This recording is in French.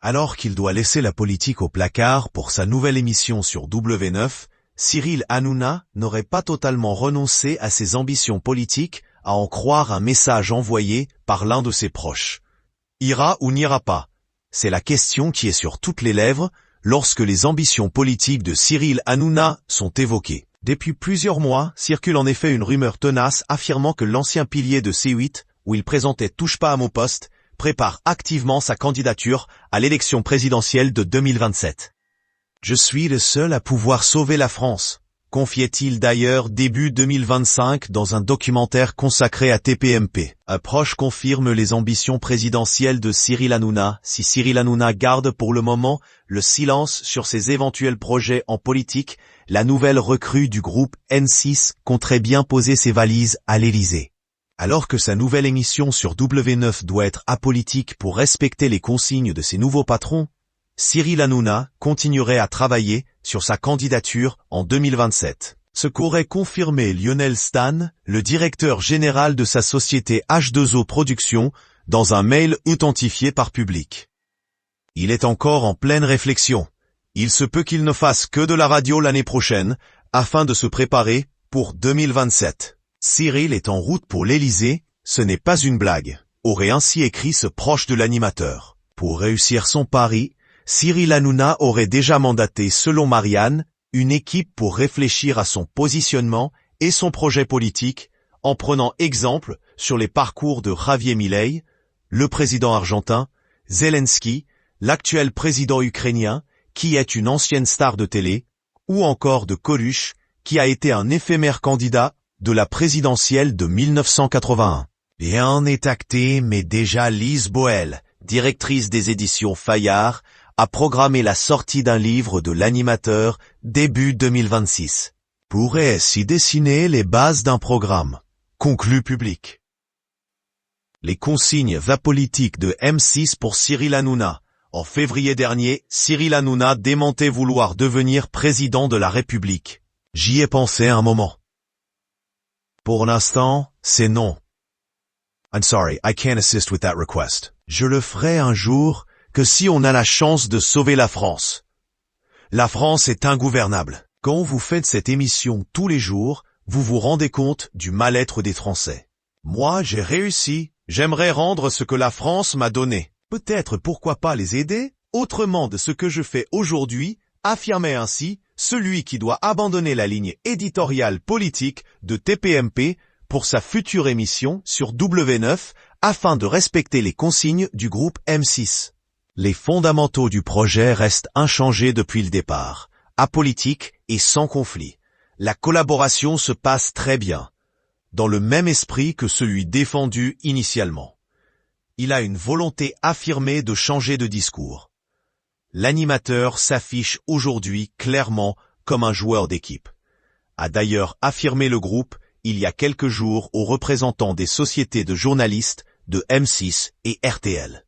Alors qu'il doit laisser la politique au placard pour sa nouvelle émission sur W9, Cyril Hanouna n'aurait pas totalement renoncé à ses ambitions politiques, à en croire un message envoyé par l'un de ses proches. Ira ou n'ira pas? C'est la question qui est sur toutes les lèvres lorsque les ambitions politiques de Cyril Hanouna sont évoquées. Depuis plusieurs mois, circule en effet une rumeur tenace affirmant que l'ancien pilier de C8, où il présentait Touche pas à mon poste, prépare activement sa candidature à l'élection présidentielle de 2027. Je suis le seul à pouvoir sauver la France, confiait-il d'ailleurs début 2025 dans un documentaire consacré à TPMP. Un proche confirme les ambitions présidentielles de Cyril Hanouna. Si Cyril Hanouna garde pour le moment le silence sur ses éventuels projets en politique, la nouvelle recrue du groupe M6 compterait bien poser ses valises à l'Élysée. Alors que sa nouvelle émission sur W9 doit être apolitique pour respecter les consignes de ses nouveaux patrons, Cyril Hanouna continuerait à travailler sur sa candidature en 2027. Ce qu'aurait confirmé Lionel Stan, le directeur général de sa société H2O Productions, dans un mail authentifié par Public. Il est encore en pleine réflexion. Il se peut qu'il ne fasse que de la radio l'année prochaine, afin de se préparer pour 2027. Cyril est en route pour l'Élysée, ce n'est pas une blague, aurait ainsi écrit ce proche de l'animateur. Pour réussir son pari, Cyril Hanouna aurait déjà mandaté, selon Marianne, une équipe pour réfléchir à son positionnement et son projet politique, en prenant exemple sur les parcours de Javier Milei, le président argentin, Zelensky, l'actuel président ukrainien, qui est une ancienne star de télé, ou encore de Coluche, qui a été un éphémère candidat de la présidentielle de 1981. Rien n'est acté, mais déjà Lise Boel, directrice des éditions Fayard, a programmé la sortie d'un livre de l'animateur début 2026. Pourrait s'y dessiner les bases d'un programme. Conclut Public. Les consignes politiques de M6 pour Cyril Hanouna. En février dernier, Cyril Hanouna démentait vouloir devenir président de la République. J'y ai pensé un moment. Pour l'instant, c'est non. I'm sorry, I can't assist with that request. Je le ferai un jour, que si on a la chance de sauver la France. La France est ingouvernable. Quand vous faites cette émission tous les jours, vous vous rendez compte du mal-être des Français. Moi, j'ai réussi. J'aimerais rendre ce que la France m'a donné. Peut-être pourquoi pas les aider, autrement de ce que je fais aujourd'hui, affirmait ainsi celui qui doit abandonner la ligne éditoriale politique de TPMP pour sa future émission sur W9 afin de respecter les consignes du groupe M6. Les fondamentaux du projet restent inchangés depuis le départ, apolitique et sans conflit. La collaboration se passe très bien, dans le même esprit que celui défendu initialement. Il a une volonté affirmée de changer de discours. L'animateur s'affiche aujourd'hui clairement comme un joueur d'équipe. A d'ailleurs affirmé le groupe il y a quelques jours aux représentants des sociétés de journalistes de M6 et RTL.